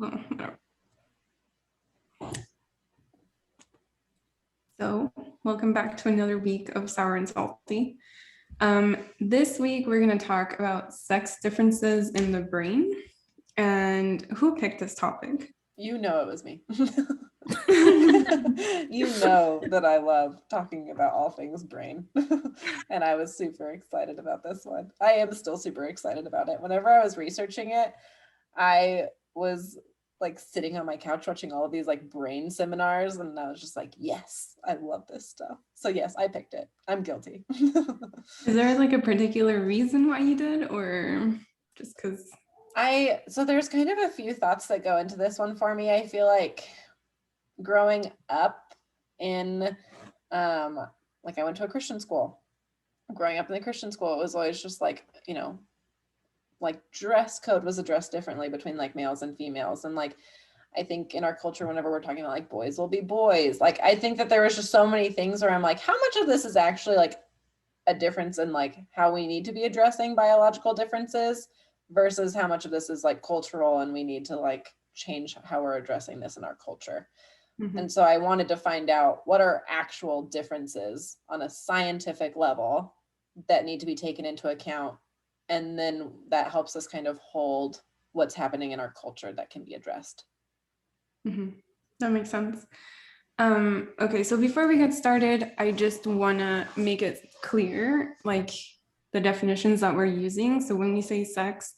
Well, so welcome back to another week of Sour and Salty. This week we're going to talk about sex differences in the brain. And who picked this topic? You know it was me. You know that I love talking about all things brain. And I was super excited about this one. I am still super excited about it. Whenever I was researching it, I was like sitting on my couch watching all of these like brain seminars, and I was just like, yes, I love this stuff. So yes, I picked it. I'm guilty. Is there like a particular reason why you did, or just because? So there's kind of a few thoughts that go into this one for me. I feel like growing up in like I went to a Christian school. Growing up in the Christian school, it was always just like, you know, like dress code was addressed differently between like males and females. And like, I think in our culture, whenever we're talking about like boys will be boys, like I think that there was just so many things where I'm like, how much of this is actually like a difference in like how we need to be addressing biological differences versus how much of this is like cultural and we need to like change how we're addressing this in our culture. Mm-hmm. And so I wanted to find out what are actual differences on a scientific level that need to be taken into account. And then that helps us kind of hold what's happening in our culture that can be addressed. Mm-hmm. That makes sense. Okay, so before we get started, I just want to make it clear, like the definitions that we're using. So when we say sex,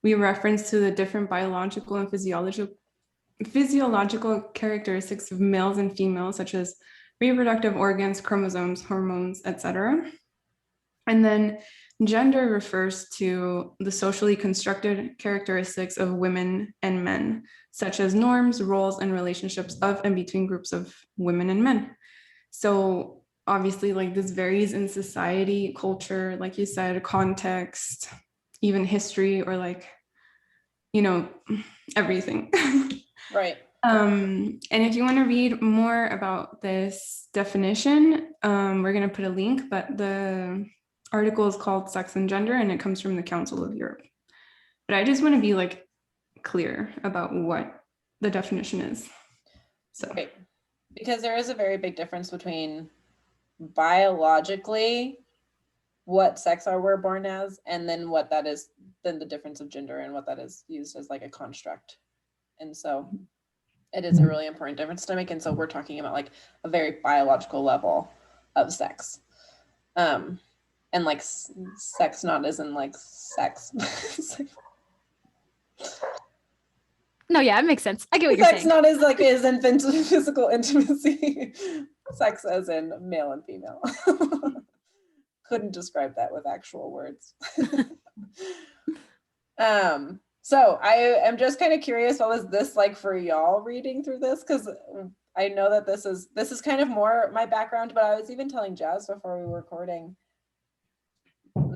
we reference to the different biological and physiological characteristics of males and females, such as reproductive organs, chromosomes, hormones, etc. And then gender refers to the socially constructed characteristics of women and men, such as norms, roles, and relationships of and between groups of women and men. So obviously, like this varies in society, culture, like you said, context, even history, or like, you know, everything. Right. And if you want to read more about this definition, we're going to put a link, but the article is called Sex and Gender, and it comes from the Council of Europe. But I just want to be like clear about what the definition is. So, right. Because there is a very big difference between biologically what sex are we're born as, and then what that is, then the difference of gender and what that is used as like a construct. And so it is a really important difference to make. And so we're talking about like a very biological level of sex. And like sex not as in like sex. No, yeah, it makes sense. I get what you're saying. Sex not as like is in physical intimacy. Sex as in male and female. Couldn't describe that with actual words. So I am just kind of curious, what was this like for y'all reading through this? Because I know that this is kind of more my background, but I was even telling Jazz before we were recording,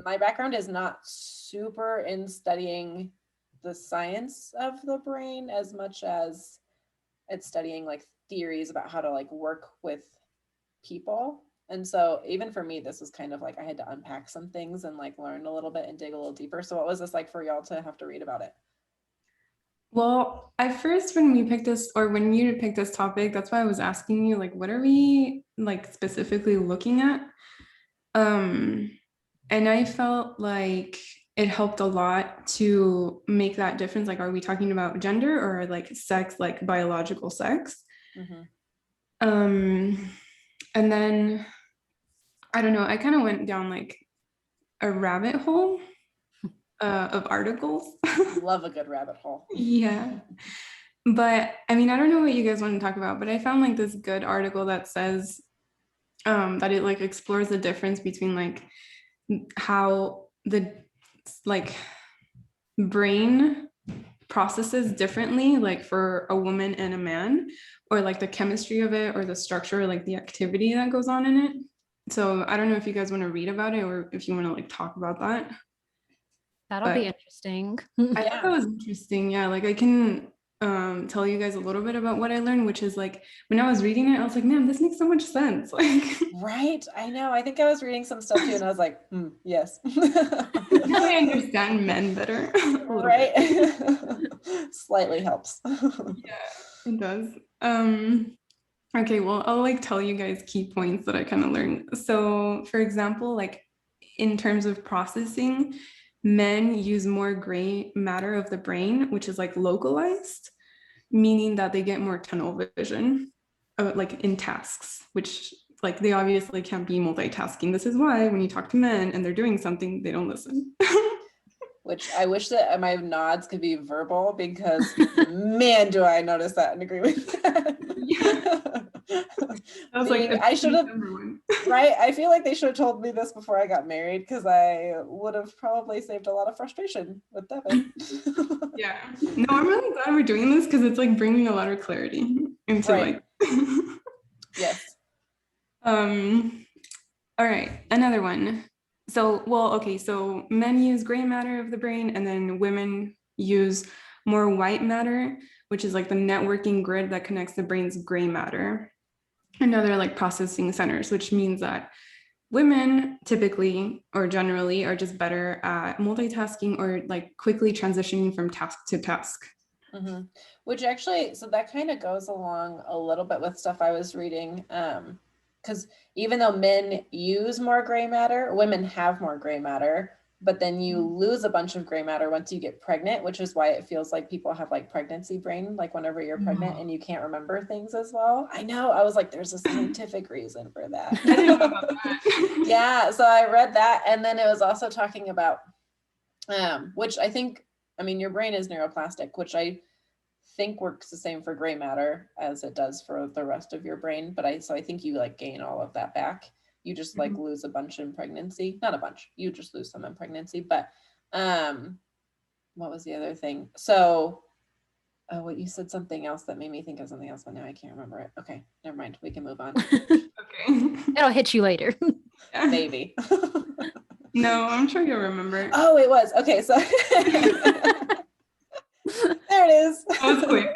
my background is not super in studying the science of the brain as much as it's studying like theories about how to like work with people. And so even for me, this was kind of like I had to unpack some things and like learn a little bit and dig a little deeper. So what was this like for y'all to have to read about it? Well, at first when we picked this, or when you picked this topic, that's why I was asking you, like, what are we like specifically looking at? And I felt like it helped a lot to make that difference. Like, are we talking about gender or like sex, like biological sex? Mm-hmm. And then, I don't know, I kind of went down like a rabbit hole of articles. Love a good rabbit hole. Yeah. But I mean, I don't know what you guys want to talk about, but I found like this good article that says that it like explores the difference between like how the like brain processes differently, like for a woman and a man, or like the chemistry of it, or the structure, like the activity that goes on in it. So I don't know if you guys want to read about it, or if you want to like talk about that. That'll be interesting. I thought that was interesting. Yeah, like I can tell you guys a little bit about what I learned, which is like when I was reading it, I was like, man, this makes so much sense. Like, Right. I know. I think I was reading some stuff too, and I was like, yes. now I understand men better. Right. Slightly helps. Yeah, it does. Okay, well, I'll like tell you guys key points that I kind of learned. So, for example, like in terms of processing, men use more gray matter of the brain, which is like localized, meaning that they get more tunnel vision, like in tasks, which like they obviously can't be multitasking. This is why when you talk to men and they're doing something, they don't listen. Which I wish that my nods could be verbal, because man, do I notice that and agree with that. Yeah. I was like, I should have, right? I feel like they should have told me this before I got married, because I would have probably saved a lot of frustration with Devin. Yeah. No, I'm really glad we're doing this, because it's like bringing a lot of clarity into Right. like. Yes. All right, another one. So, well, okay, so men use gray matter of the brain, and then women use more white matter, which is like the networking grid that connects the brain's gray matter and other like processing centers, which means that women typically or generally are just better at multitasking or like quickly transitioning from task to task. Mm-hmm. Which actually, so that kind of goes along a little bit with stuff I was reading. Because even though men use more gray matter, women have more gray matter, but then you lose a bunch of gray matter once you get pregnant, which is why it feels like people have like pregnancy brain, like whenever you're pregnant and you can't remember things as well. I know, I was like, there's a scientific reason for that. I didn't know about that. Yeah, so I read that, and then it was also talking about, which I think, I mean, your brain is neuroplastic, which I think works the same for gray matter as it does for the rest of your brain. But I think you like gain all of that back. You just like lose a bunch in pregnancy. Not a bunch, you just lose some in pregnancy. But what was the other thing? So what you said something else that made me think of something else, but now I can't remember it. Okay, never mind. We can move on. Okay. It'll hit you later. Maybe. No, I'm sure you'll remember. Oh, it was. Okay, so there it is. That was quick.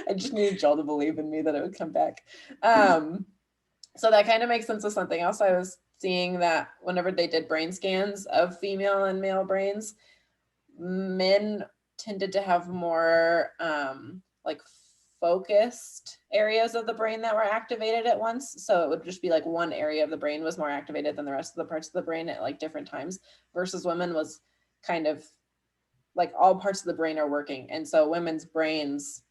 I just needed Joel to believe in me that it would come back. So that kind of makes sense of something else I was seeing, that whenever they did brain scans of female and male brains, men tended to have more like focused areas of the brain that were activated at once. So it would just be like one area of the brain was more activated than the rest of the parts of the brain at like different times, versus women was kind of like all parts of the brain are working. And so women's brains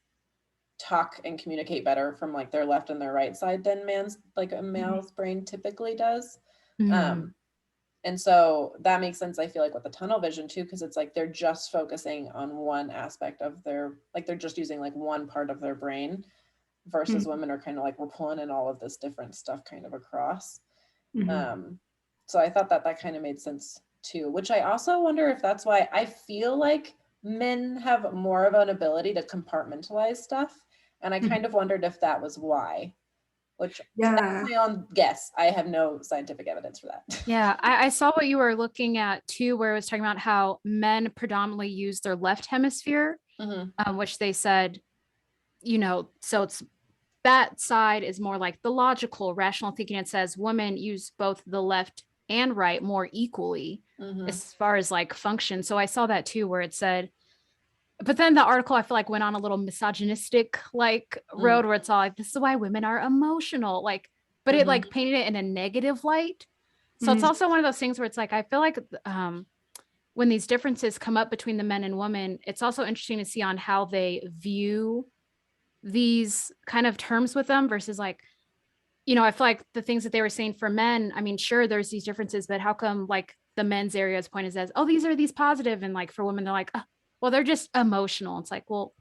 talk and communicate better from like their left and their right side than a male's brain typically does. And so that makes sense, I feel like, with the tunnel vision too, because it's like they're just focusing on one aspect of their, like they're just using like one part of their brain, versus women are kind of like, we're pulling in all of this different stuff kind of across. So I thought that kind of made sense too, which I also wonder if that's why I feel like men have more of an ability to compartmentalize stuff. And I kind of wondered if that was why, which that's my own guess. I have no scientific evidence for that. Yeah, I saw what you were looking at too, where it was talking about how men predominantly use their left hemisphere, which they said, so it's that side is more like the logical, rational thinking. It says women use both the left and right more equally as far as like function. So I saw that too, where it said, but then the article I feel like went on a little misogynistic like road, where it's all like, this is why women are emotional, like, but it like painted it in a negative light. So it's also one of those things where it's like, I feel like when these differences come up between the men and women, it's also interesting to see on how they view these kind of terms with them versus like, I feel like the things that they were saying for men, I mean, sure, there's these differences, but how come like the men's areas pointed as, oh, these are these positive, and like for women, they're like, oh, well, they're just emotional. It's like, well,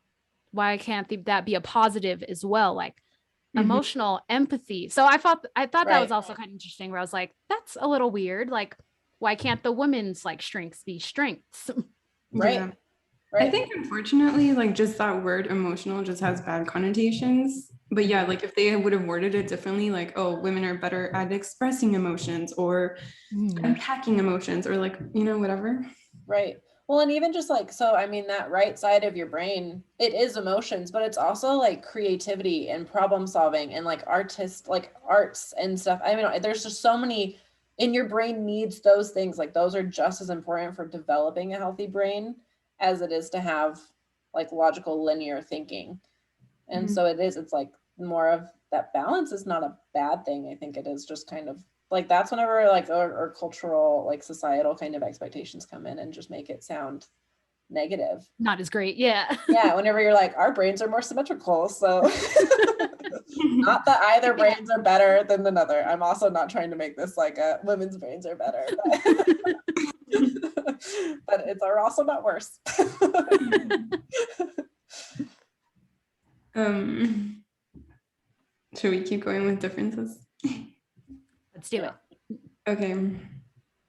why can't that be a positive as well? Like emotional empathy. So I thought that was also kind of interesting, where I was like, that's a little weird. Like, why can't the women's like strengths be strengths? Right. Yeah. Right. I think unfortunately, like just that word emotional just has bad connotations. But yeah, like if they would have worded it differently, like, oh, women are better at expressing emotions or unpacking emotions or like, whatever. Right. Well, and even just like, so I mean, that right side of your brain, it is emotions, but it's also like creativity and problem solving and like like arts and stuff. I mean, there's just so many in your brain needs those things. Like those are just as important for developing a healthy brain as it is to have like logical linear thinking. And so it's like more of that balance is not a bad thing. I think it is just kind of like, that's whenever like our cultural, like societal kind of expectations come in and just make it sound negative. Not as great. Yeah. Yeah. Whenever you're like, our brains are more symmetrical. So not that either brains are better than another. I'm also not trying to make this like women's brains are better, but it's are also not worse. Should we keep going with differences? Let's do it. Okay.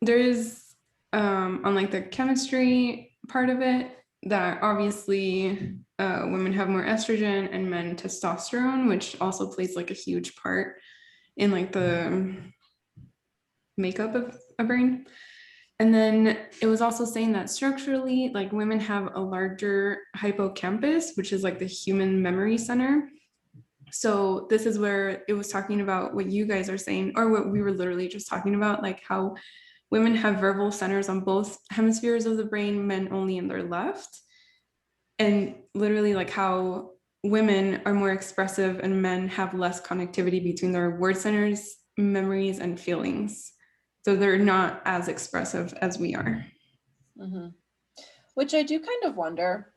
There's on like the chemistry part of it, that obviously women have more estrogen and men testosterone, which also plays like a huge part in like the makeup of a brain. And then it was also saying that structurally, like women have a larger hippocampus, which is like the human memory center. So this is where it was talking about what you guys are saying, or what we were literally just talking about, like how women have verbal centers on both hemispheres of the brain, men only in their left. And literally like how women are more expressive and men have less connectivity between their word centers, memories, and feelings. So they're not as expressive as we are. Mm-hmm. Which I do kind of wonder.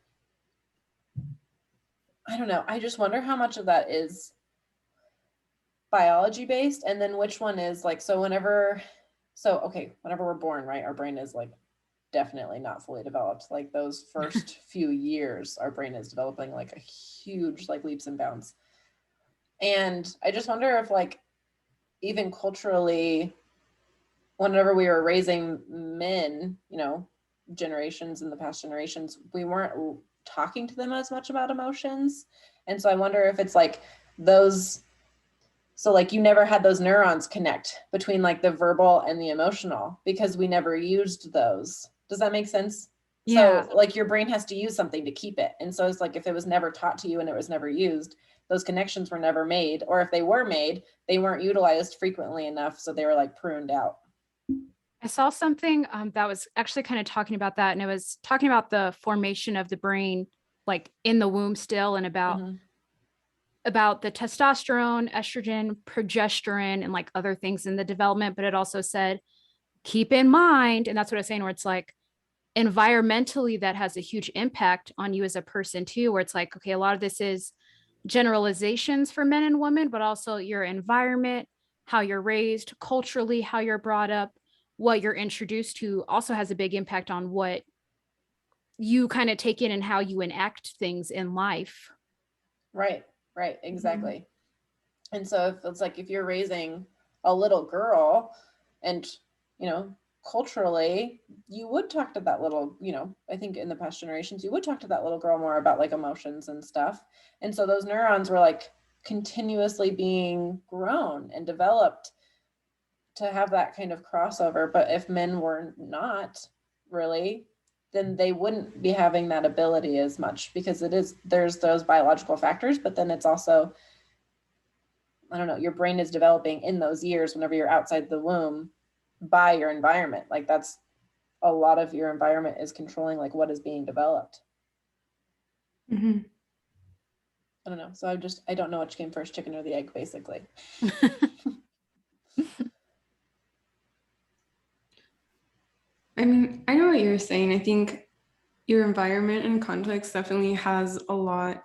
I don't know. I just wonder how much of that is biology based, and then which one is like, whenever we're born, right? Our brain is like definitely not fully developed. Like those first few years, our brain is developing like a huge, like leaps and bounds. And I just wonder if like, even culturally, whenever we were raising men, generations in the past generations, we weren't talking to them as much about emotions. And so I wonder if it's like those, so like you never had those neurons connect between like the verbal and the emotional because we never used those. Does that make sense? Yeah. So like your brain has to use something to keep it. And so it's like, if it was never taught to you and it was never used, those connections were never made, or if they were made, they weren't utilized frequently enough. So they were like pruned out. I saw something that was actually kind of talking about that. And it was talking about the formation of the brain, like in the womb still, and about the testosterone, estrogen, progesterone, and like other things in the development. But it also said, keep in mind, and that's what I was saying, where it's like environmentally, that has a huge impact on you as a person too, where it's like, okay, a lot of this is generalizations for men and women, but also your environment, how you're raised, culturally, how you're brought up, what you're introduced to also has a big impact on what you kind of take in and how you enact things in life. Right, exactly. And so if it's like, if you're raising a little girl and, culturally, you would talk to that little, I think in the past generations, you would talk to that little girl more about like emotions and stuff. And so those neurons were like continuously being grown and developed to have that kind of crossover. But if men were not really, then they wouldn't be having that ability as much, because there's those biological factors, but then it's also, I don't know, your brain is developing in those years whenever you're outside the womb by your environment. Like that's a lot of your environment is controlling like what is being developed. I don't know. So I don't know which came first, chicken or the egg, basically. I mean, I know what you're saying. I think your environment and context definitely has a lot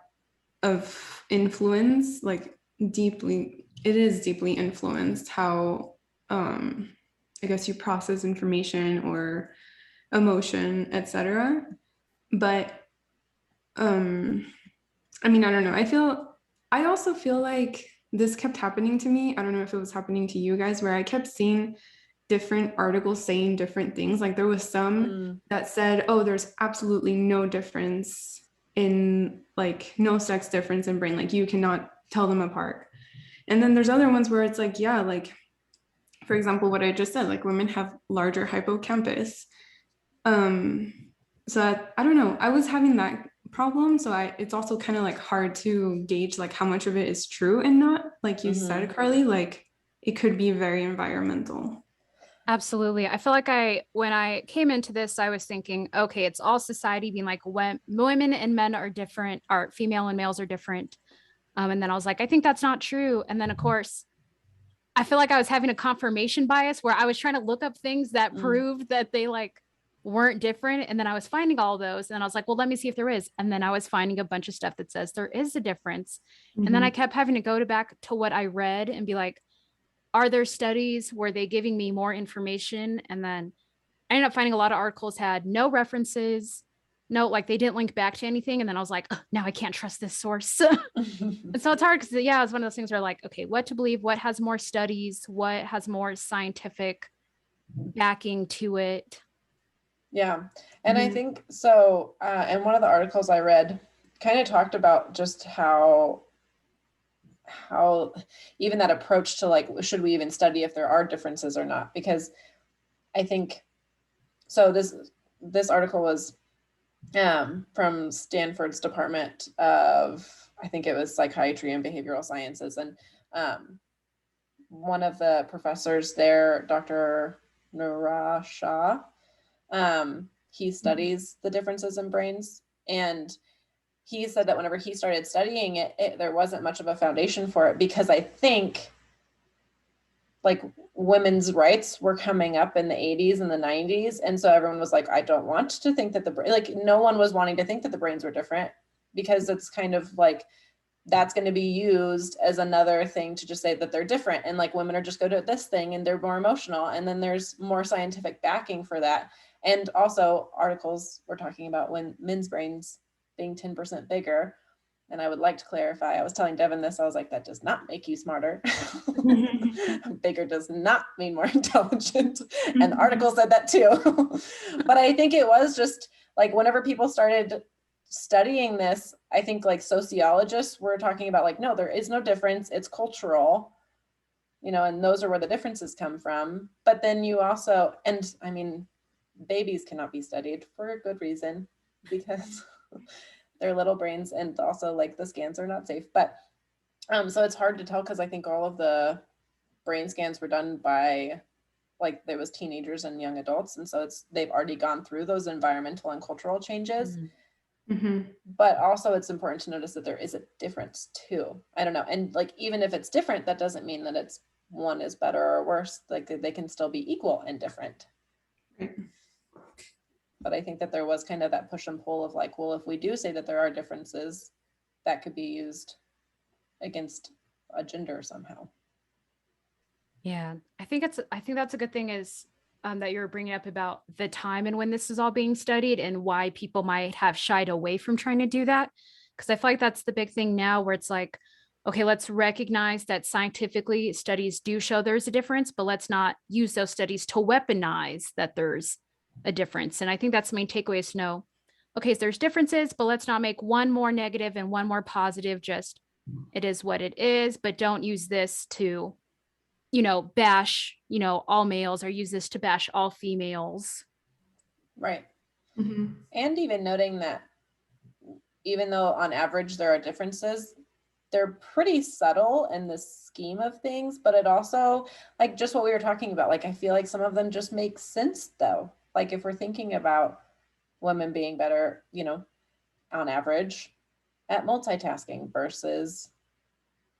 of influence, like it is deeply influenced how, I guess you process information or emotion, etc. But, I mean, I don't know. I also feel like this kept happening to me. I don't know if it was happening to you guys, where I kept seeing different articles saying different things. Like there was some that said, oh, there's absolutely no difference in like no sex difference in brain. Like you cannot tell them apart. And then there's other ones where it's like, yeah, like for example, what I just said, like women have larger hippocampus. So I don't know, I was having that problem. So it's also kind of like hard to gauge like how much of it is true and not, like you said, Carly, like it could be very environmental. Absolutely. I feel like when I came into this, I was thinking, okay, it's all society being like when women and men are different, or female and males are different. And then I was like, I think that's not true. And then of course, I feel like I was having a confirmation bias where I was trying to look up things that proved that they like weren't different. And then I was finding all those. And I was like, well, let me see if there is. And then I was finding a bunch of stuff that says there is a difference. And then I kept having to go back to what I read and be like, are there studies? Were they giving me more information? And then I ended up finding a lot of articles had no references, no, like they didn't link back to anything. And then I was like, oh, now I can't trust this source. And so it's hard because, yeah, it's one of those things where like, okay, what to believe, what has more studies, what has more scientific backing to it. Yeah. And I think so. And one of the articles I read kind of talked about just how even that approach to like, should we even study if there are differences or not? Because I think, so this article was from Stanford's Department of, I think it was Psychiatry and Behavioral Sciences. And one of the professors there, Dr. Nurashah, he studies the differences in brains. And he said that whenever he started studying it, there wasn't much of a foundation for it, because I think like women's rights were coming up in the 80s and the 90s. And so everyone was like, I don't want to think that like no one was wanting to think that the brains were different, because it's kind of like, that's going to be used as another thing to just say that they're different. And like women are just good at this thing and they're more emotional. And then there's more scientific backing for that. And also articles were talking about when men's brains being 10% bigger. And I would like to clarify, I was telling Devin this, I was like, that does not make you smarter. Bigger does not mean more intelligent. And the article said that too. But I think it was just like, whenever people started studying this, I think like sociologists were talking about like, no, there is no difference. It's cultural, you know, and those are where the differences come from. But then you also, and I mean, babies cannot be studied for a good reason, because they're little brains, and also like the scans are not safe. But so it's hard to tell, because I think all of the brain scans were done by like, there was teenagers and young adults, and so they've already gone through those environmental and cultural changes. But also it's important to notice that there is a difference too. I don't know, and like even if it's different, that doesn't mean that it's one is better or worse. Like they can still be equal and different. But I think that there was kind of that push and pull of like, well, if we do say that there are differences, that could be used against a gender somehow. Yeah, I think that's a good thing is that you're bringing up about the time and when this is all being studied and why people might have shied away from trying to do that. Because I feel like that's the big thing now, where it's like, okay, let's recognize that scientifically studies do show there's a difference, but let's not use those studies to weaponize that there's a difference. And I think that's the main takeaway is to know, okay, so there's differences, but let's not make one more negative and one more positive. Just it is what it is, but don't use this to, you know, bash, you know, all males, or use this to bash all females. Right. And even noting that even though on average there are differences, they're pretty subtle in the scheme of things, but it also, like just what we were talking about, like I feel like some of them just make sense though. Like if we're thinking about women being better, you know, on average at multitasking versus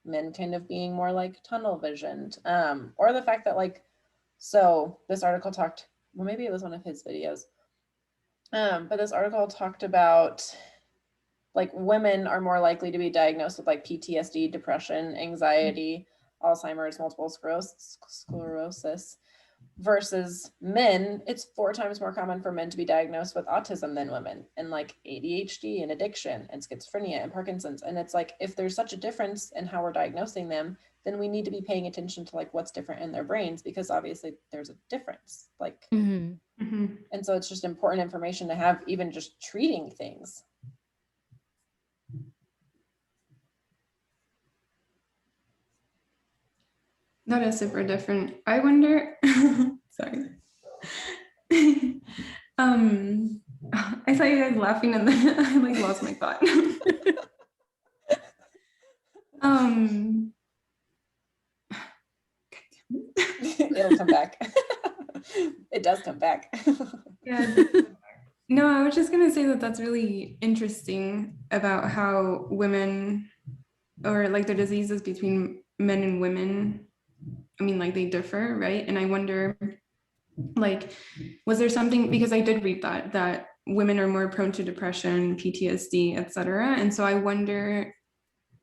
men kind of being more like tunnel visioned, or the fact that like, so this article talked, well, maybe it was one of his videos, but this article talked about like women are more likely to be diagnosed with like PTSD, depression, anxiety, Alzheimer's, multiple sclerosis, versus men. It's 4 times more common for men to be diagnosed with autism than women, and like ADHD and addiction and schizophrenia and Parkinson's. And it's like, if there's such a difference in how we're diagnosing them, then we need to be paying attention to like what's different in their brains, because obviously there's a difference. Like, and so it's just important information to have, even just treating things. That is super different. I wonder, sorry. I saw you guys laughing and then I like lost my thought. It'll come back. It does come back. Yeah. No, I was just gonna say that that's really interesting about how women, or like the diseases between men and women, I mean, like they differ, right? And I wonder, like, was there something, because I did read that women are more prone to depression, PTSD, etc. And so I wonder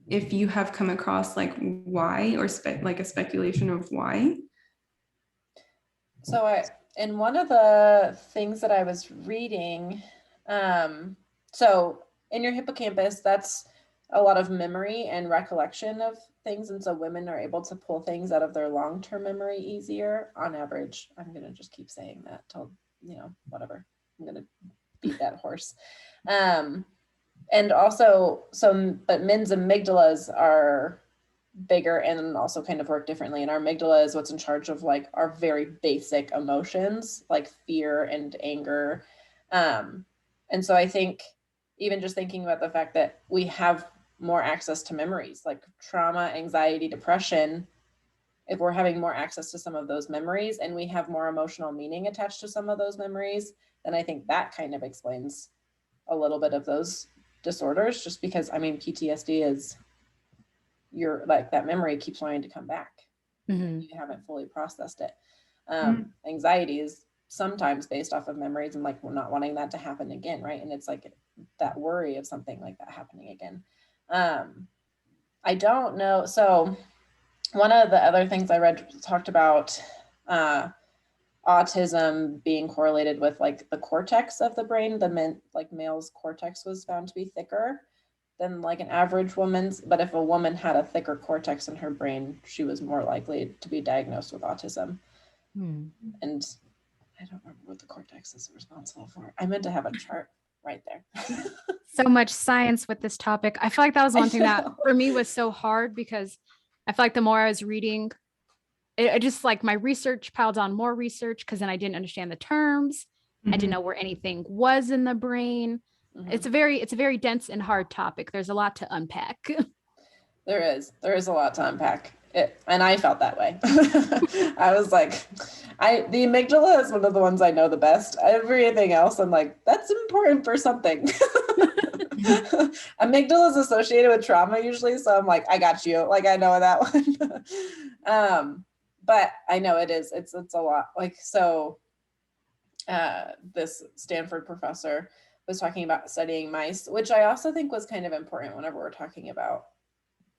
if you have come across like why, or like a speculation of why. So in one of the things that I was reading, so in your hippocampus, that's a lot of memory and recollection of things. And so women are able to pull things out of their long-term memory easier on average. I'm going to just keep saying that till, whatever. I'm going to beat that horse. And also, but men's amygdalas are bigger and also kind of work differently. And our amygdala is what's in charge of like our very basic emotions, like fear and anger. And so I think even just thinking about the fact that we have more access to memories, like trauma, anxiety, depression, if we're having more access to some of those memories and we have more emotional meaning attached to some of those memories, then I think that kind of explains a little bit of those disorders, just because, I mean, PTSD is like that memory keeps wanting to come back. Mm-hmm. You haven't fully processed it. Anxiety is sometimes based off of memories and like we're not wanting that to happen again, right? And it's like that worry of something like that happening again. I don't know. So one of the other things I read talked about autism being correlated with like the cortex of the brain. Like male's cortex was found to be thicker than like an average woman's, but if a woman had a thicker cortex in her brain, she was more likely to be diagnosed with autism. And I don't remember what the cortex is responsible for. I meant to have a chart right there. So much science with this topic. I feel like that was one thing that for me was so hard, because I feel like the more I was reading, it just like my research piled on more research, because then I didn't understand the terms. I didn't know where anything was in the brain. It's a very dense and hard topic. There's a lot to unpack. There is a lot to unpack. And I felt that way. I was like, the amygdala is one of the ones I know the best. Everything else, I'm like, that's important for something. Amygdala is associated with trauma usually, so I'm like, I got you. Like, I know that one. But I know it is. It's a lot. Like, so this Stanford professor was talking about studying mice, which I also think was kind of important whenever we're talking about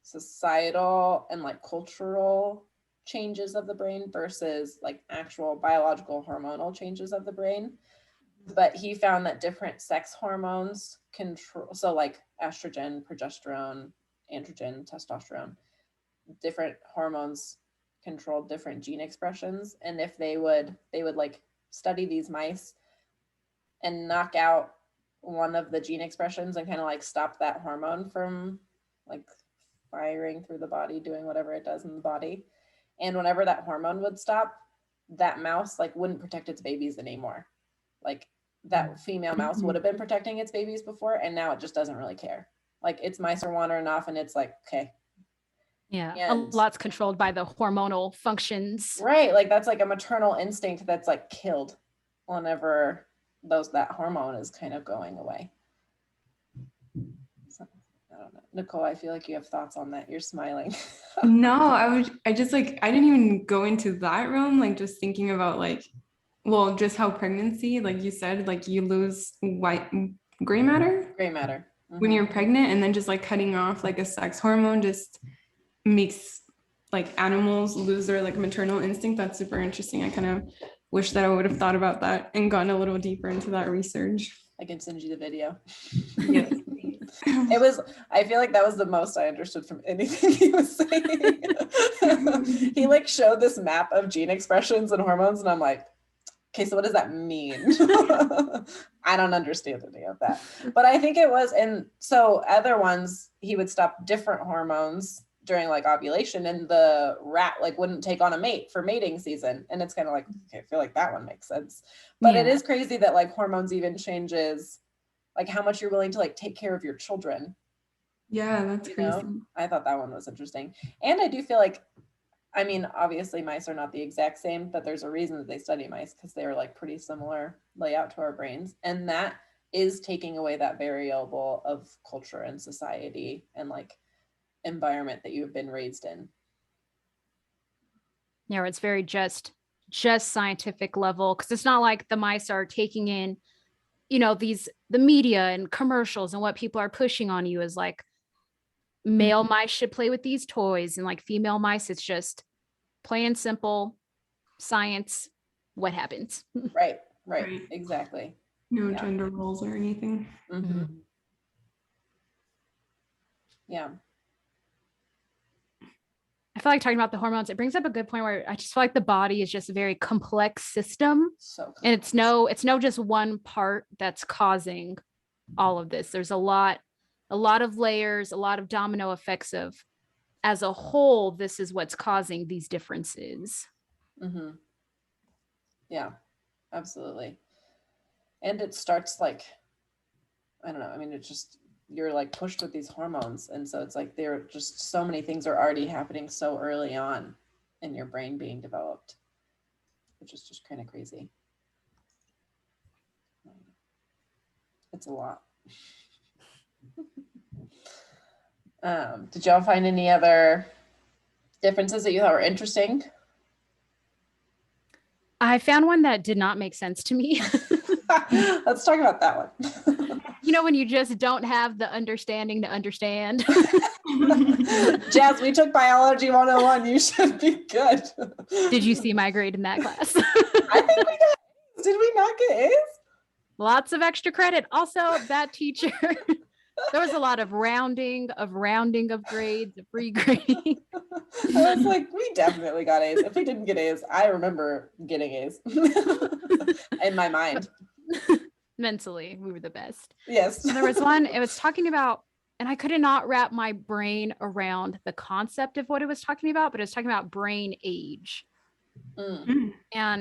societal and like cultural changes of the brain versus like actual biological hormonal changes of the brain. But he found that different sex hormones control, so like estrogen, progesterone, androgen, testosterone, different hormones control different gene expressions. And if they would like study these mice and knock out one of the gene expressions and kind of like stop that hormone from like firing through the body, doing whatever it does in the body. And whenever that hormone would stop, that mouse like wouldn't protect its babies anymore. Like that female mouse would have been protecting its babies before, and now it just doesn't really care. Like its mice are wandering off and it's like, okay. Yeah, and a lot's controlled by the hormonal functions. Right, like that's like a maternal instinct that's like killed whenever that hormone is kind of going away. So, I don't know. Nicole, I feel like you have thoughts on that. You're smiling. No, I didn't even go into that realm, like just thinking about like, well, just how pregnancy, like you said, like you lose gray matter when you're pregnant, and then just like cutting off like a sex hormone just makes like animals lose their like maternal instinct. That's super interesting. I kind of wish that I would have thought about that and gone a little deeper into that research. I can send you the video. Yes. I feel like that was the most I understood from anything he was saying. He like showed this map of gene expressions and hormones, and I'm like, okay, so what does that mean? I don't understand any of that. But I think it was, and so other ones, he would stop different hormones during like ovulation, and the rat like wouldn't take on a mate for mating season. And it's kind of like, okay, I feel like that one makes sense. But it is crazy that like hormones even changes like how much you're willing to like take care of your children. Yeah, that's crazy. I thought that one was interesting. And I do feel like, I mean, obviously mice are not the exact same, but there's a reason that they study mice, because they are like pretty similar layout to our brains. And that is taking away that variable of culture and society and like environment that you've been raised in. Yeah, it's very just scientific level, because it's not like the mice are taking in, the media and commercials and what people are pushing on you is like male mice should play with these toys and like female mice, it's just plain and simple science, what happens. Right, exactly. No gender roles or anything. Yeah. I feel like talking about the hormones, it brings up a good point where I just feel like the body is just a very complex system. And it's no just one part that's causing all of this. There's a lot of layers, a lot of domino effects of, as a whole, this is what's causing these differences. Yeah, absolutely. And it starts like, I don't know, I mean, it's just, you're like pushed with these hormones. And so it's like, there are just so many things are already happening so early on in your brain being developed, which is just kind of crazy. It's a lot. Did y'all find any other differences that you thought were interesting? I found one that did not make sense to me. Let's talk about that one. When you just don't have the understanding to understand. Jazz, we took biology 101. You should be good. Did you see my grade in that class? I think we got A's. Did we not get A's? Lots of extra credit. Also, that teacher, there was a lot of rounding of grades, of regrading. I was like, we definitely got A's. If we didn't get A's, I remember getting A's in my mind. Mentally, we were the best. Yes. So there was one, it was talking about, and I could not wrap my brain around the concept of what it was talking about, but it was talking about brain age. And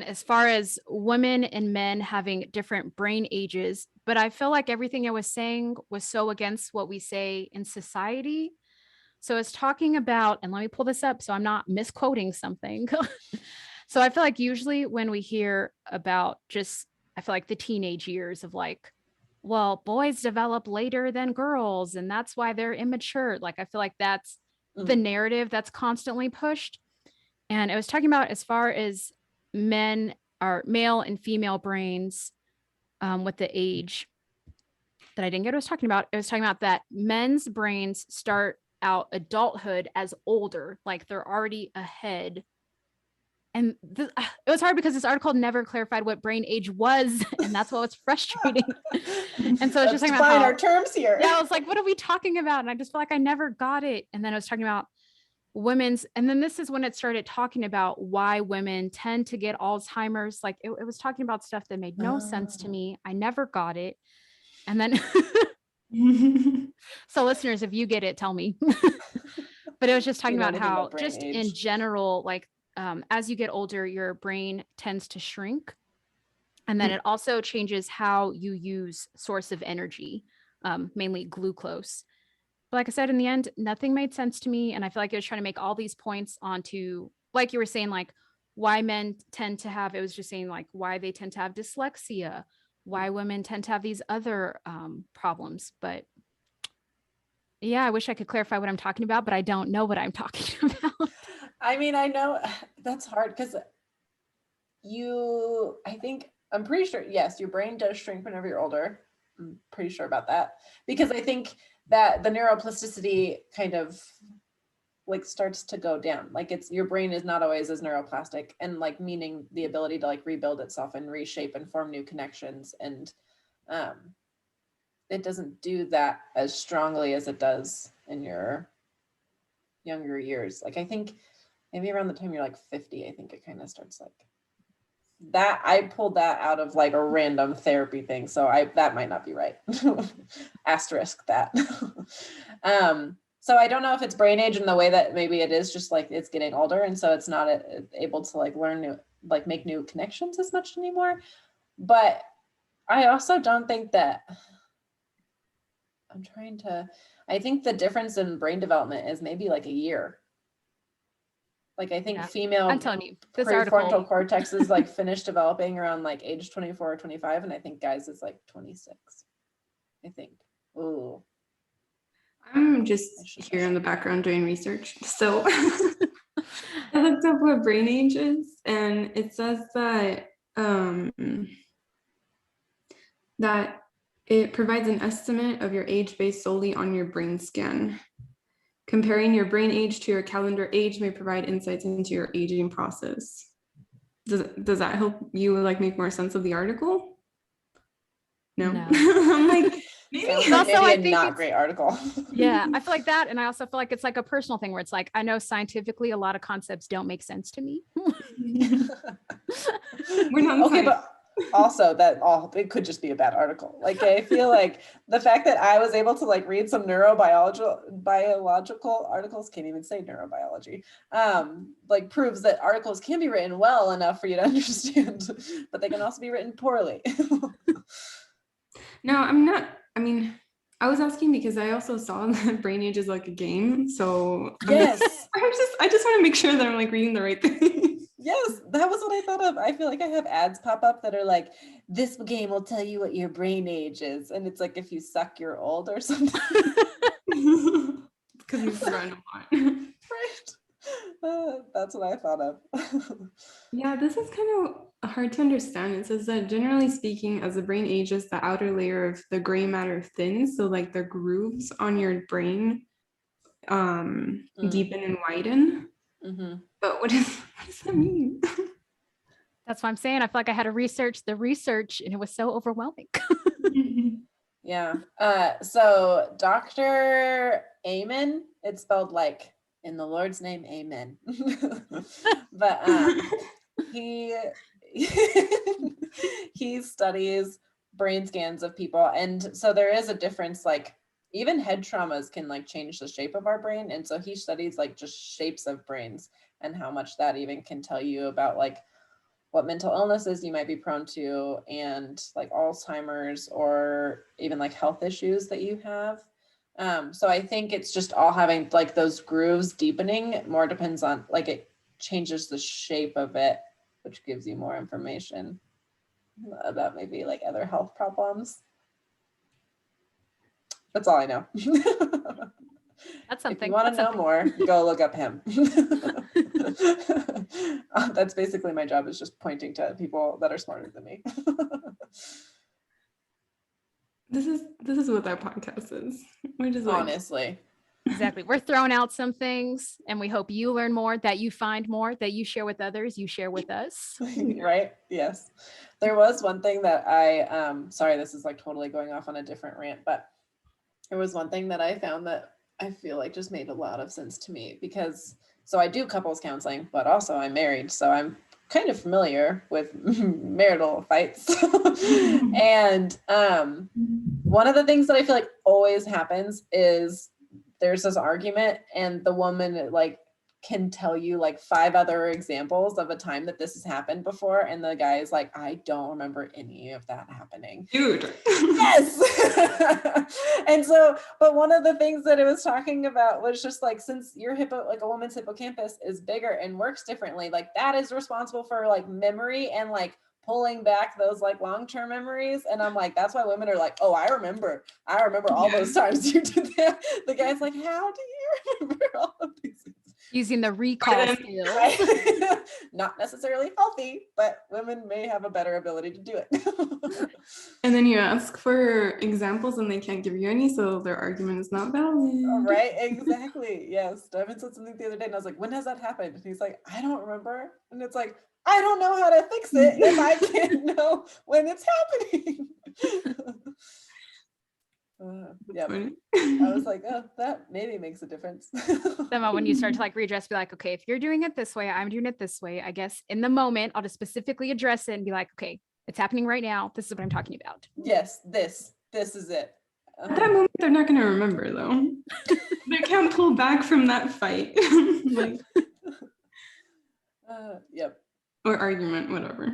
as far as women and men having different brain ages, but I feel like everything it was saying was so against what we say in society. So it's talking about, and let me pull this up so I'm not misquoting something. So I feel like usually when we hear about I feel like the teenage years of like, well, boys develop later than girls, and that's why they're immature. Like, I feel like that's the narrative that's constantly pushed. And it was talking about as far as men are male and female brains with the age that I didn't get. It was talking about that men's brains start out adulthood as older, like they're already ahead. And it was hard because this article never clarified what brain age was, and that's what was frustrating. And so it's just talking about how, our terms here. Yeah, I was like, what are we talking about? And I just feel like I never got it. And then I was talking about women's, and then this is when it started talking about why women tend to get Alzheimer's. Like it was talking about stuff that made no sense to me. I never got it. And then, so listeners, if you get it, tell me. But it was just talking about how just age in general, like as you get older, your brain tends to shrink. And then it also changes how you use source of energy, mainly glucose. But like I said, in the end, nothing made sense to me. And I feel like it was trying to make all these points onto, like you were saying, like why men tend to have, it was just saying like why they tend to have dyslexia, why women tend to have these other problems. But yeah, I wish I could clarify what I'm talking about, but I don't know what I'm talking about. I mean, I know that's hard because I'm pretty sure, yes, your brain does shrink whenever you're older. I'm pretty sure about that, because I think that the neuroplasticity kind of like starts to go down. Like your brain is not always as neuroplastic, and like meaning the ability to like rebuild itself and reshape and form new connections. And it doesn't do that as strongly as it does in your younger years. Like I think maybe around the time you're like 50, I think it kind of starts like that. I pulled that out of like a random therapy thing, so that might not be right. Asterisk that. So I don't know if it's brain age in the way that maybe it is just like it's getting older, and so it's not able to like learn new, like make new connections as much anymore. But I also don't think that I think the difference in brain development is maybe like a year. Like I think female I'm telling you, this prefrontal article cortex is like finished developing around like age 24 or 25, and I think guys is like 26. I think. Ooh. I'm just here in the background doing research. So I looked up what brain age is, and it says that that it provides an estimate of your age based solely on your brain scan. Comparing your brain age to your calendar age may provide insights into your aging process. Does that help you like make more sense of the article? No. I'm like, maybe. Also, maybe a not great article. Yeah, I feel like that. And I also feel like it's like a personal thing where it's like, I know scientifically a lot of concepts don't make sense to me. We're not okay, but also it could just be a bad article. Like I feel like the fact that I was able to like read some biological articles, can't even say neurobiology, like proves that articles can be written well enough for you to understand, but they can also be written poorly. No, I'm not. I mean, I was asking because I also saw that brain age is like a game. So yes, I just want to make sure that I'm like reading the right thing. Yes, that was what I thought of. I feel like I have ads pop up that are like, this game will tell you what your brain age is. And it's like, if you suck, you're old or something. Because you've run a lot. Right. That's what I thought of. Yeah, this is kind of hard to understand. It says that generally speaking, as the brain ages, the outer layer of the gray matter thins. So like the grooves on your brain deepen and widen. Mm-hmm. But what does that mean? That's what I'm saying. I feel like I had to research the research and it was so overwhelming. Yeah. So Dr. Amen, it's spelled like in the Lord's name, amen. But he studies brain scans of people. And so there is a difference, like even head traumas can like change the shape of our brain. And so he studies like just shapes of brains and how much that even can tell you about like what mental illnesses you might be prone to and like Alzheimer's or even like health issues that you have. So I think it's just all having like those grooves deepening more depends on like it changes the shape of it, which gives you more information about maybe like other health problems. That's all I know. That's something. If you want to know more, go look up him. That's basically my job, is just pointing to people that are smarter than me. This is what that podcast is. We're just like, honestly. Exactly. We're throwing out some things and we hope you learn more, that you find more, that you share with others, you share with us. Right? Yes. There was one thing that I, sorry, this is like totally going off on a different rant, but there was one thing that I found that I feel like just made a lot of sense to me, because so I do couples counseling, but also I'm married. So I'm kind of familiar with marital fights. And one of the things that I feel like always happens is there's this argument and the woman like can tell you like 5 other examples of a time that this has happened before, and the guy is like, I don't remember any of that happening. Dude. Yes. And so, but one of the things that it was talking about was just like, since your like a woman's hippocampus is bigger and works differently, like that is responsible for like memory and like pulling back those like long-term memories. And I'm like, that's why women are like, oh, I remember all those times you did that. The guy's like, how do you remember all of these things? Using the recall skills. Right? Not necessarily healthy, but women may have a better ability to do it. And then you ask for examples and they can't give you any, so their argument is not valid. Right, exactly. Yes. Devin said something the other day and I was like, when has that happened? And he's like, I don't remember. And it's like, I don't know how to fix it if I can't know when it's happening. Yeah, I was like, oh, that maybe makes a difference. Then when you start to like redress, be like, okay, if you're doing it this way, I'm doing it this way. I guess in the moment, I'll just specifically address it and be like, okay, it's happening right now. This is what I'm talking about. Yes, this is it. At that moment, they're not going to remember though. They're can't pull back from that fight. Like, yep. or argument, whatever.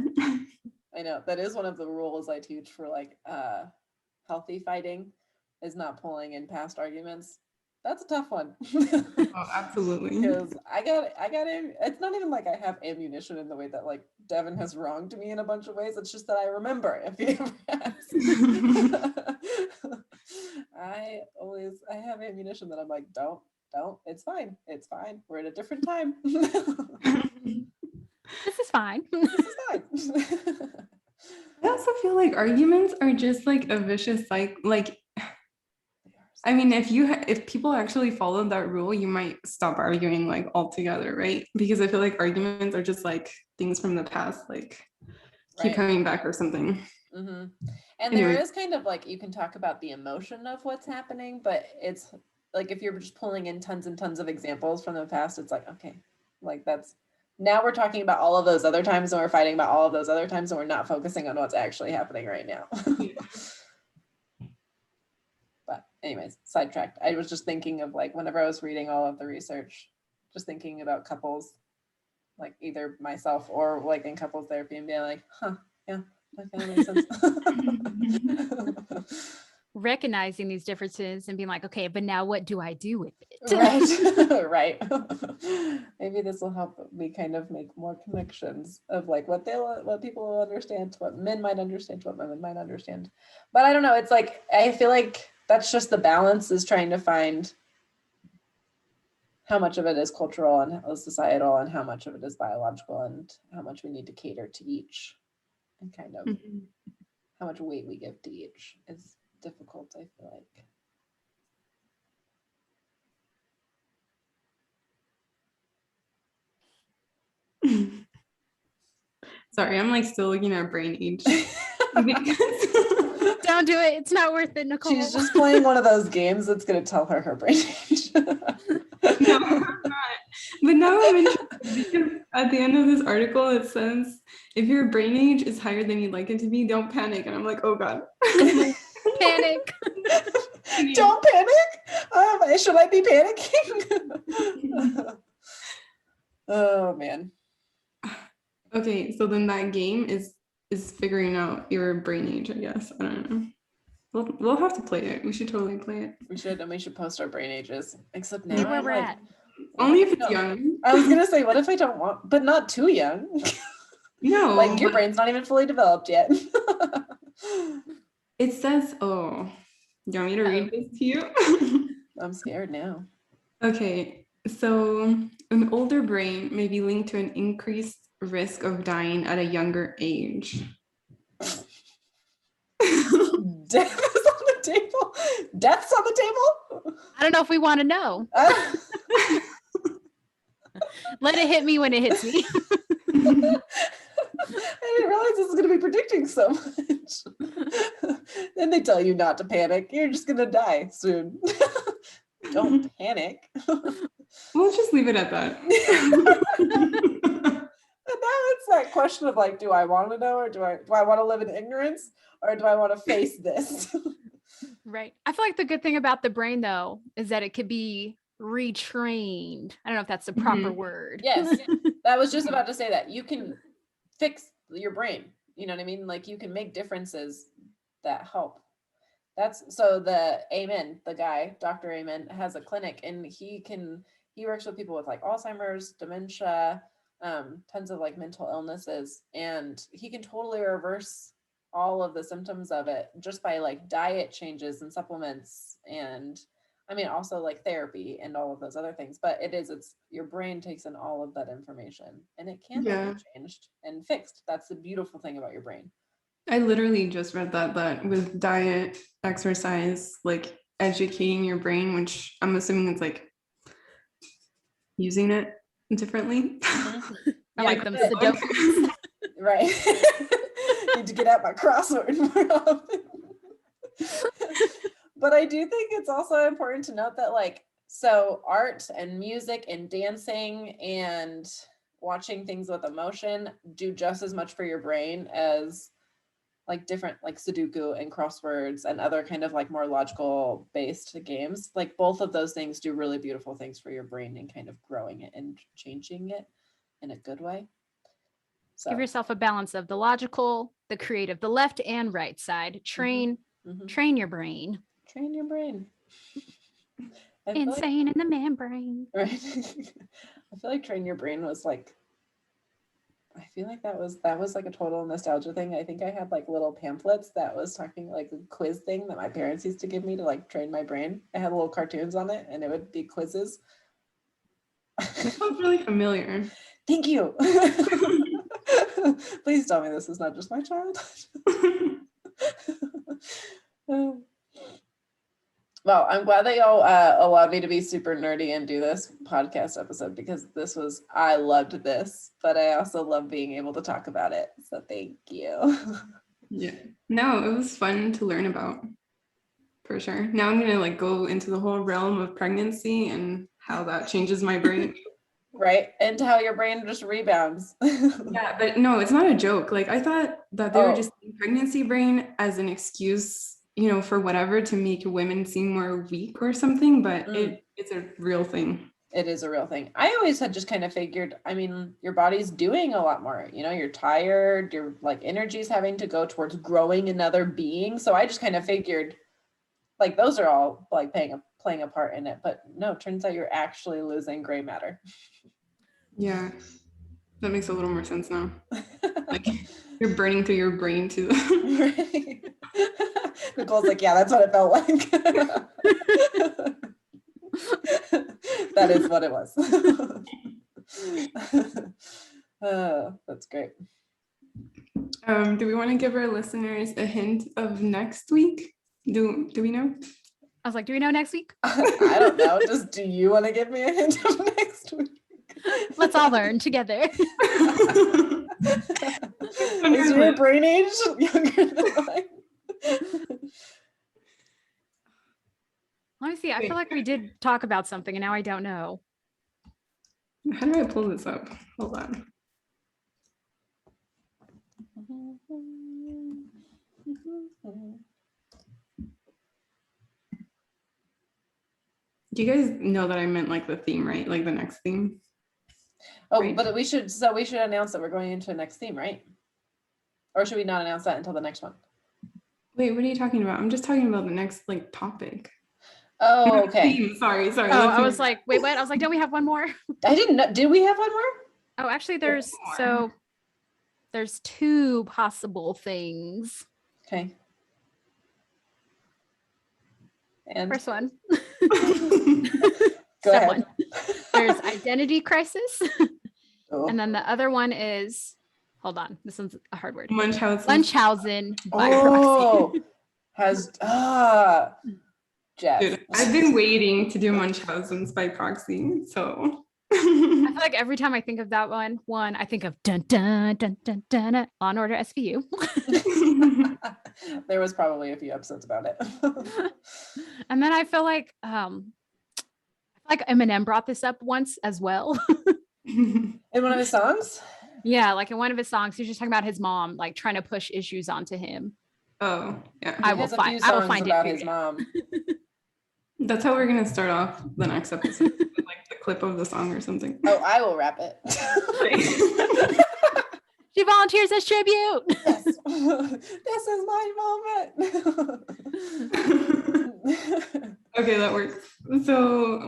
I know that is one of the rules I teach for like healthy fighting is not pulling in past arguments. That's a tough one. Oh, absolutely. Because I got it's not even like I have ammunition in the way that like Devin has wronged me in a bunch of ways. It's just that I remember if he ever asks. I have ammunition that I'm like, don't, it's fine. We're at a different time. This is fine. This is fine. I also feel like arguments are just like a vicious cycle. Like, I mean, if people actually followed that rule, you might stop arguing like altogether, right? Because I feel like arguments are just like things from the past, like keep coming back or something. Mm-hmm. And there is kind of like, you can talk about the emotion of what's happening, but it's like if you're just pulling in tons and tons of examples from the past, it's like, okay, like that's, now we're talking about all of those other times and we're fighting about all of those other times and we're not focusing on what's actually happening right now. But anyways, sidetracked. I was just thinking of like, whenever I was reading all of the research, just thinking about couples, like either myself or like in couples therapy and being like, yeah, that kind of makes sense. Recognizing these differences and being like, okay, but now what do I do with it? Right. Maybe this will help me kind of make more connections of like what people will understand, what men might understand, what women might understand. But I don't know. It's like, I feel like that's just the balance, is trying to find how much of it is cultural and societal and how much of it is biological and how much we need to cater to each, and kind of how much weight we give to each is difficult, I feel like. Sorry, I'm like still looking at brain age. Don't do it. It's not worth it, Nicole. She's just playing one of those games that's going to tell her her brain age. No, I'm not. But now I'm interested because at the end of this article, it says, if your brain age is higher than you'd like it to be, don't panic. And I'm like, oh God. Panic. Don't panic. Should I be panicking? Oh man. Okay, so then that game is figuring out your brain age, I guess. I don't know. We'll have to play it. We should totally play it. We should, and we should post our brain ages. Except now, See where we're at. Only if it's young. I was gonna say, what if I don't want, but not too young? No, like your brain's not even fully developed yet. It says, oh, you want me to read this to you? I'm scared now. Okay, so an older brain may be linked to an increased risk of dying at a younger age. Death is on the table. Death's on the table. I don't know if we want to know. Let it hit me when it hits me. I didn't realize this was going to be predicting so much. Then they tell you not to panic. You're just going to die soon. Don't panic. We'll just leave it at that. And now it's that question of like, do I want to know, or do I want to live in ignorance, or do I want to face this? Right. I feel like the good thing about the brain, though, is that it could be retrained. I don't know if that's the proper word. Yes. I was just about to say that. You can fix your brain. You know what I mean? Like you can make differences that help. That's so the Amen, the guy, Dr. Amen, has a clinic, and he works with people with like Alzheimer's, dementia, tons of like mental illnesses, and he can totally reverse all of the symptoms of it just by like diet changes and supplements, and I mean also like therapy and all of those other things. But it's your brain takes in all of that information and it can be changed and fixed. That's the beautiful thing about your brain. I literally just read that with diet, exercise, like educating your brain, which I'm assuming it's like using it differently. I like them Sudoku. Right. Need to get out my crossword more often. But I do think it's also important to note that like, so art and music and dancing and watching things with emotion do just as much for your brain as like different like Sudoku and crosswords and other kind of like more logical based games, like both of those things do really beautiful things for your brain and kind of growing it and changing it in a good way. So Give yourself a balance of the logical, the creative, the left and right side. Train your brain. Train your brain. Insane in the man brain. Right. I feel like train your brain was like, I feel like that was like a total nostalgia thing. I think I had like little pamphlets that was talking like a quiz thing that my parents used to give me to like train my brain. I had little cartoons on it and it would be quizzes. That sounds really familiar. Thank you. Please tell me this is not just my childhood. Well, I'm glad that y'all allowed me to be super nerdy and do this podcast episode, because I loved this, but I also love being able to talk about it. So thank you. Yeah. No, it was fun to learn about, for sure. Now I'm gonna like go into the whole realm of pregnancy and how that changes my brain. Right, and how your brain just rebounds. Yeah, but no, it's not a joke. Like I thought that they were just using pregnancy brain as an excuse, for whatever, to make women seem more weak or something, but it's a real thing. It is a real thing. I always had just kind of figured, I mean, your body's doing a lot more, you're tired, your like energy's having to go towards growing another being. So I just kind of figured like those are all like playing a part in it, but no, turns out you're actually losing gray matter. Yeah, that makes a little more sense now. Like you're burning through your brain too. Right. Nicole's like, yeah, that's what it felt like. That is what it was. That's great. Do we want to give our listeners a hint of next week? Do we know? I was like, do we know next week? I don't know. Just do you want to give me a hint of next week? Let's all learn together. Is your brain age younger than mine? Let me see. I feel like we did talk about something and now I don't know. How do I pull this up? Hold on. Do you guys know that I meant like the theme, right? Like the next theme? Oh, right? But we should announce that we're going into the next theme, right? Or should we not announce that until the next one? Wait, what are you talking about? I'm just talking about the next like topic. Oh, okay. Theme. Sorry. Oh, I was like, wait, what? I was like, don't we have one more? I didn't know. Did we have one more? Oh, actually there's two possible things. Okay. And First one. Go ahead. There's identity crisis. Oh. And then the other one is, hold on, this one's a hard word. Munchausen by proxy. Jeff. Dude, I've been waiting to do Munchausen's by proxy, so. I feel like every time I think of that one, I think of dun dun dun dun dun, Law and Order SVU. There was probably a few episodes about it. And then I feel like Eminem brought this up once as well. In one of his songs? Yeah, like in one of his songs, he's just talking about his mom, like trying to push issues onto him. Oh, yeah. I will find about it his mom. That's how we're gonna start off the next episode, with, like the clip of the song or something. Oh, I will rap it. She volunteers as tribute. Yes. This is my moment. Okay, that works. So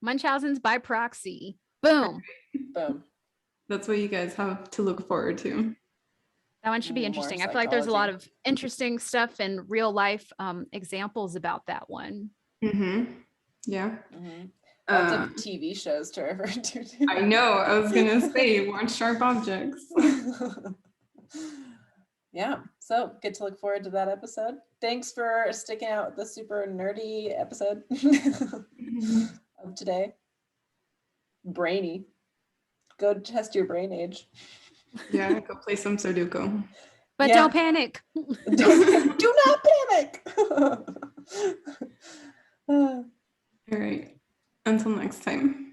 Munchausen's by proxy. Boom. Boom. That's what you guys have to look forward to. That one should be interesting. I feel like there's a lot of interesting stuff and real life examples about that one. Mm-hmm. Yeah. Mm-hmm. Lots of TV shows to refer to. I know. I was gonna say, watch Sharp Objects. Yeah. So get to look forward to that episode. Thanks for sticking out the super nerdy episode of today. Brainy. Go test your brain age. Yeah, go play some Sudoku. But don't panic. Do not panic. All right. Until next time.